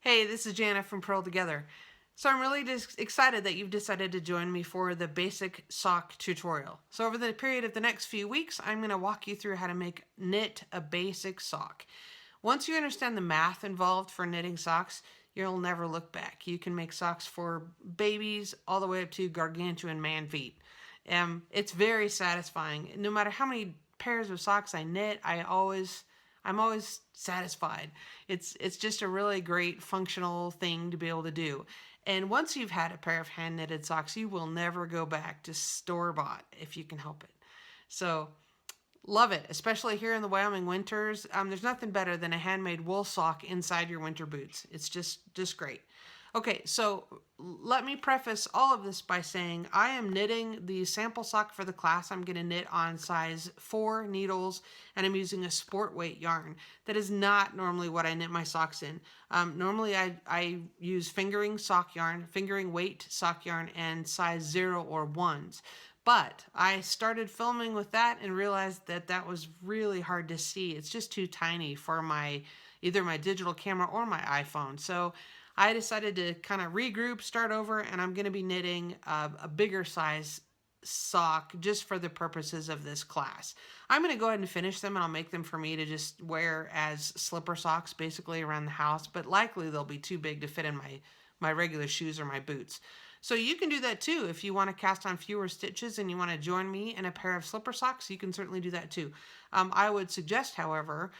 Hey, this is Jana from Pearl Together. So I'm really just excited that you've decided to join me for the basic sock tutorial. So over the period of the next few weeks, I'm going to walk you through how to knit a basic sock. Once you understand the math involved for knitting socks, you'll never look back. You can make socks for babies all the way up to gargantuan man feet. It's very satisfying. No matter how many pairs of socks I knit, I'm always satisfied. It's just a really great functional thing to be able to do. And once you've had a pair of hand knitted socks, you will never go back to store bought if you can help it. So love it, especially here in the Wyoming winters. There's nothing better than a handmade wool sock inside your winter boots. It's just great. Okay, so let me preface all of this by saying I am knitting the sample sock for the class. I'm going to knit on size 4 needles, and I'm using a sport weight yarn. That is not normally what I knit my socks in. Normally I use fingering weight sock yarn, and size 0 or 1s. But I started filming with that and realized that that was really hard to see. It's just too tiny for either my digital camera or my iPhone. So I decided to kind of regroup, start over, and I'm going to be knitting a bigger size sock just for the purposes of this class. I'm going to go ahead and finish them, and I'll make them for me to just wear as slipper socks basically around the house, but likely they'll be too big to fit in my regular shoes or my boots. So you can do that too. If you want to cast on fewer stitches and you want to join me in a pair of slipper socks, you can certainly do that too. I would suggest, however,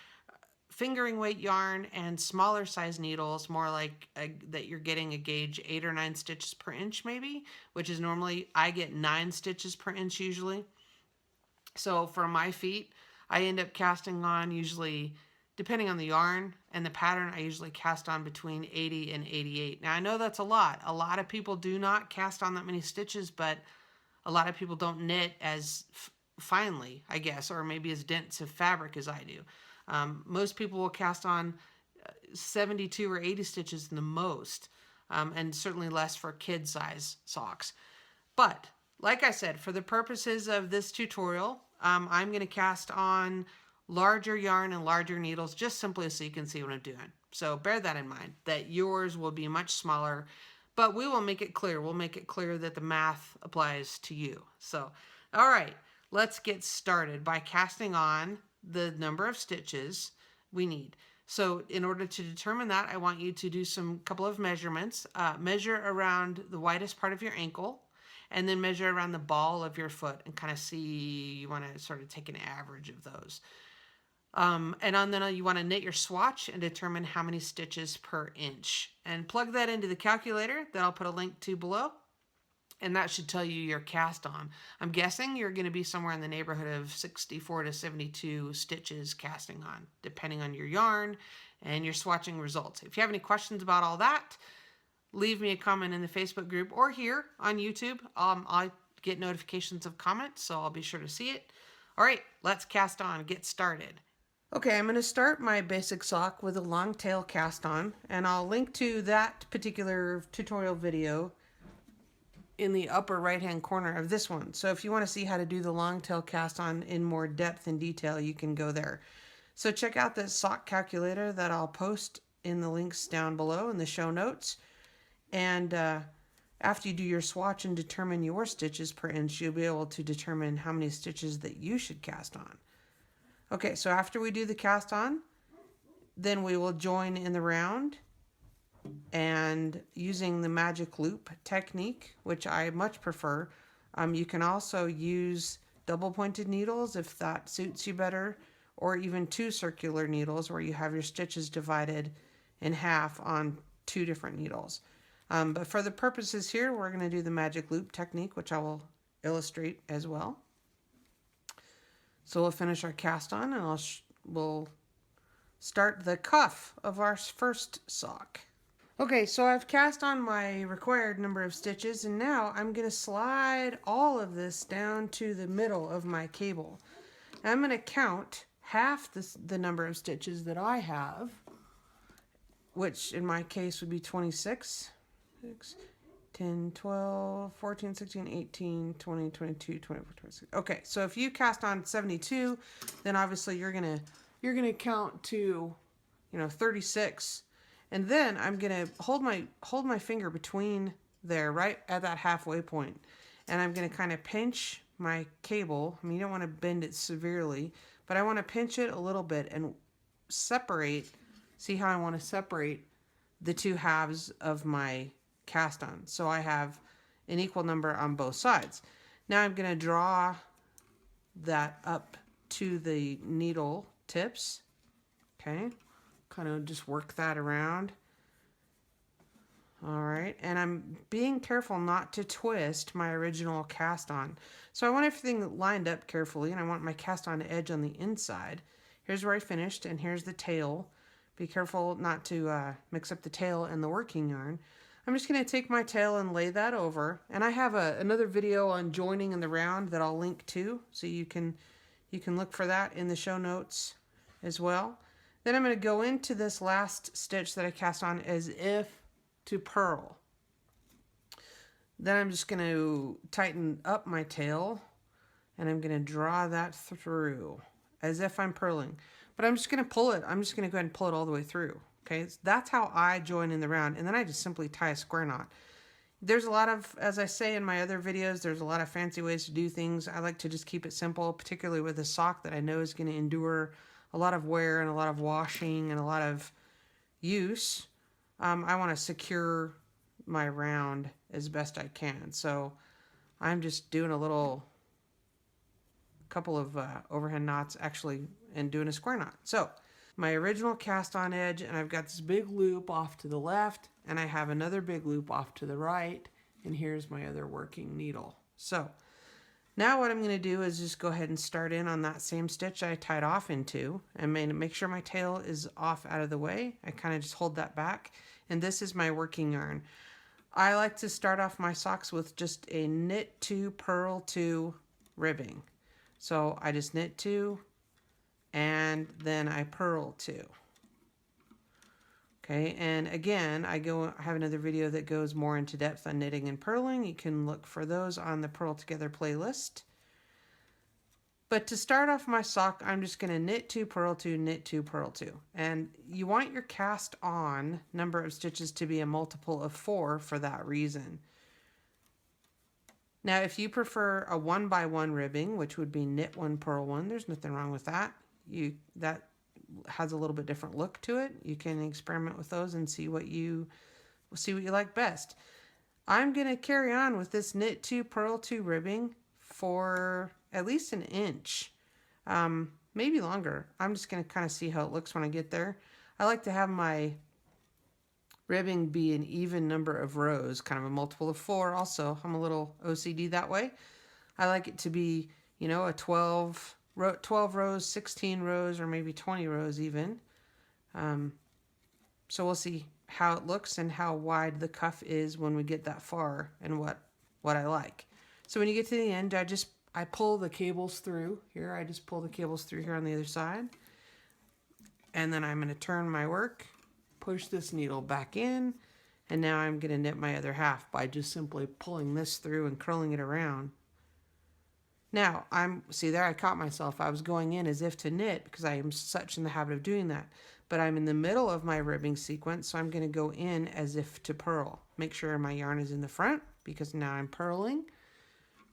fingering weight yarn and smaller size needles, more like that you're getting a gauge 8 or 9 stitches per inch maybe, which is normally, I get 9 stitches per inch usually. So for my feet, I end up casting on usually, depending on the yarn and the pattern, I usually cast on between 80 and 88. Now I know that's a lot. A lot of people do not cast on that many stitches, but a lot of people don't knit as finely, I guess, or maybe as dense of fabric as I do. Most people will cast on 72 or 80 stitches the most, and certainly less for kid size socks. But like I said, for the purposes of this tutorial, I'm going to cast on larger yarn and larger needles just simply so you can see what I'm doing. So bear that in mind, that yours will be much smaller, but we will make it clear. We'll make it clear that the math applies to you. So, all right, let's get started by casting on the number of stitches we need. So in order to determine that, I want you to do some couple of measurements. Measure around the widest part of your ankle, and then measure around the ball of your foot and kind of see, you want to sort of take an average of those. And then you want to knit your swatch and determine how many stitches per inch. And plug that into the calculator that I'll put a link to below. And that should tell you your cast on. I'm guessing you're going to be somewhere in the neighborhood of 64 to 72 stitches casting on, depending on your yarn and your swatching results. If you have any questions about all that, leave me a comment in the Facebook group or here on YouTube. I get notifications of comments, so I'll be sure to see it. All right, let's cast on, get started. Okay, I'm going to start my basic sock with a long tail cast on, and I'll link to that particular tutorial video in the upper right hand corner of this one. So if you want to see how to do the long tail cast on in more depth and detail, you can go there. So check out the sock calculator that I'll post in the links down below in the show notes. And after you do your swatch and determine your stitches per inch, you'll be able to determine how many stitches that you should cast on. Okay, so after we do the cast on, then we will join in the round, and using the magic loop technique, which I much prefer. You can also use double pointed needles if that suits you better, or even 2 circular needles where you have your stitches divided in half on 2 different needles. But for the purposes here, we're going to do the magic loop technique, which I will illustrate as well. So we'll finish our cast on, and we'll start the cuff of our first sock. Okay, so I've cast on my required number of stitches, and now I'm going to slide all of this down to the middle of my cable. And I'm going to count half the number of stitches that I have, which in my case would be 26. 6, 10, 12, 14, 16, 18, 20, 22, 24, 26. Okay, so if you cast on 72, then obviously you're gonna count to, 36. And then I'm gonna hold my finger between there, right at that halfway point, and I'm gonna kind of pinch my cable. I mean, you don't want to bend it severely, but I want to pinch it a little bit and separate. See how I want to separate the two halves of my cast on, so I have an equal number on both sides. Now I'm gonna draw that up to the needle tips. Okay, kind of just work that around. All right, and I'm being careful not to twist my original cast on. So I want everything lined up carefully, and I want my cast on edge on the inside. Here's where I finished, and here's the tail. Be careful not to mix up the tail and the working yarn. I'm just going to take my tail and lay that over, and I have another video on joining in the round that I'll link to, so you can look for that in the show notes as well. Then I'm going to go into this last stitch that I cast on as if to purl. Then I'm just going to tighten up my tail, and I'm going to draw that through as if I'm purling. But I'm just going to pull it. I'm just going to go ahead and pull it all the way through. Okay, so that's how I join in the round, and then I just simply tie a square knot. There's a lot of, as I say in my other videos, there's a lot of fancy ways to do things. I like to just keep it simple, particularly with a sock that I know is going to endure a lot of wear and a lot of washing and a lot of use. I want to secure my round as best I can. So I'm just doing a couple of overhand knots actually and doing a square knot. So my original cast on edge, and I've got this big loop off to the left, and I have another big loop off to the right, and here's my other working needle. So now what I'm going to do is just go ahead and start in on that same stitch I tied off into, and make sure my tail is off out of the way. I kind of just hold that back, and this is my working yarn. I like to start off my socks with just a knit 2, purl 2 ribbing. So I just knit 2, and then I purl 2. Okay, and again, I have another video that goes more into depth on knitting and purling. You can look for those on the Purl Together playlist. But to start off my sock, I'm just going to knit 2, purl 2, knit 2, purl 2. And you want your cast on number of stitches to be a multiple of 4 for that reason. Now, if you prefer a 1x1 ribbing, which would be knit 1, purl 1, there's nothing wrong with that. That has a little bit different look to it. You can experiment with those and see what you like best. I'm going to carry on with this knit 2, purl 2 ribbing for at least an inch, maybe longer. I'm just going to kind of see how it looks when I get there. I like to have my ribbing be an even number of rows, kind of a multiple of 4. Also, I'm a little OCD that way. I like it to be, a 12 rows, 16 rows, or maybe 20 rows even. So we'll see how it looks and how wide the cuff is when we get that far, and what I like. So when you get to the end, I pull the cables through here. I just pull the cables through here on the other side. And then I'm going to turn my work, push this needle back in, and now I'm going to knit my other half by just simply pulling this through and curling it around. Now, see there, I caught myself. I was going in as if to knit because I am such in the habit of doing that. But I'm in the middle of my ribbing sequence, so I'm going to go in as if to purl. Make sure my yarn is in the front because now I'm purling.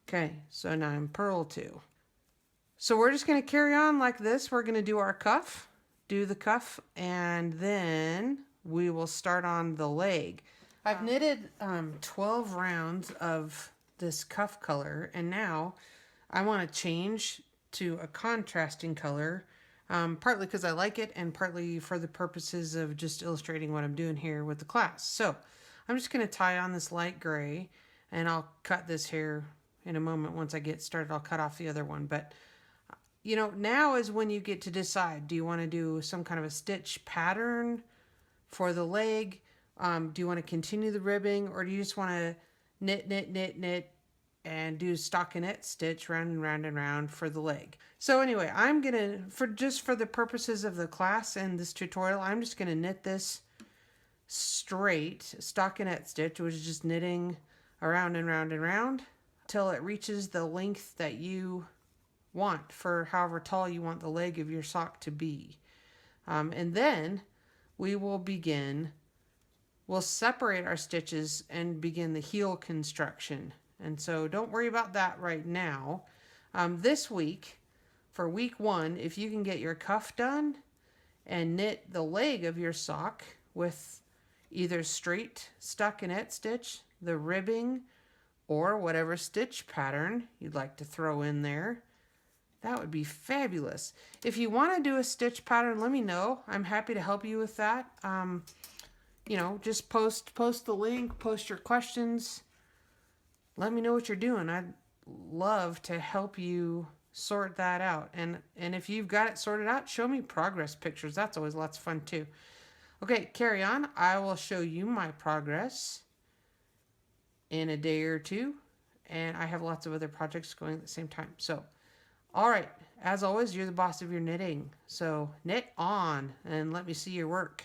Okay, so now I'm purl 2. So we're just going to carry on like this. We're going to do our cuff, do the cuff, and then we will start on the leg. I've knitted 12 rounds of this cuff color, and now I want to change to a contrasting color, partly because I like it and partly for the purposes of just illustrating what I'm doing here with the class. So I'm just going to tie on this light gray, and I'll cut this here in a moment. Once I get started, I'll cut off the other one. But, now is when you get to decide, do you want to do some kind of a stitch pattern for the leg? Do you want to continue the ribbing, or do you just want to knit, knit, knit, knit, and do stockinette stitch round and round and round for the leg? So anyway, I'm gonna, for the purposes of the class and this tutorial, I'm just gonna knit this straight stockinette stitch, which is just knitting around and round and round till it reaches the length that you want for however tall you want the leg of your sock to be. And then we will begin we'll separate our stitches and begin the heel construction. And so don't worry about that right now. This week, for week 1, if you can get your cuff done and knit the leg of your sock with either straight stockinette stitch, the ribbing, or whatever stitch pattern you'd like to throw in there, that would be fabulous. If you want to do a stitch pattern, let me know. I'm happy to help you with that. You know, just post the link, post your questions. Let me know what you're doing. I'd love to help you sort that out. And if you've got it sorted out, show me progress pictures. That's always lots of fun too. Okay, carry on. I will show you my progress in a day or two. And I have lots of other projects going at the same time. So, all right. As always, you're the boss of your knitting. So knit on and let me see your work.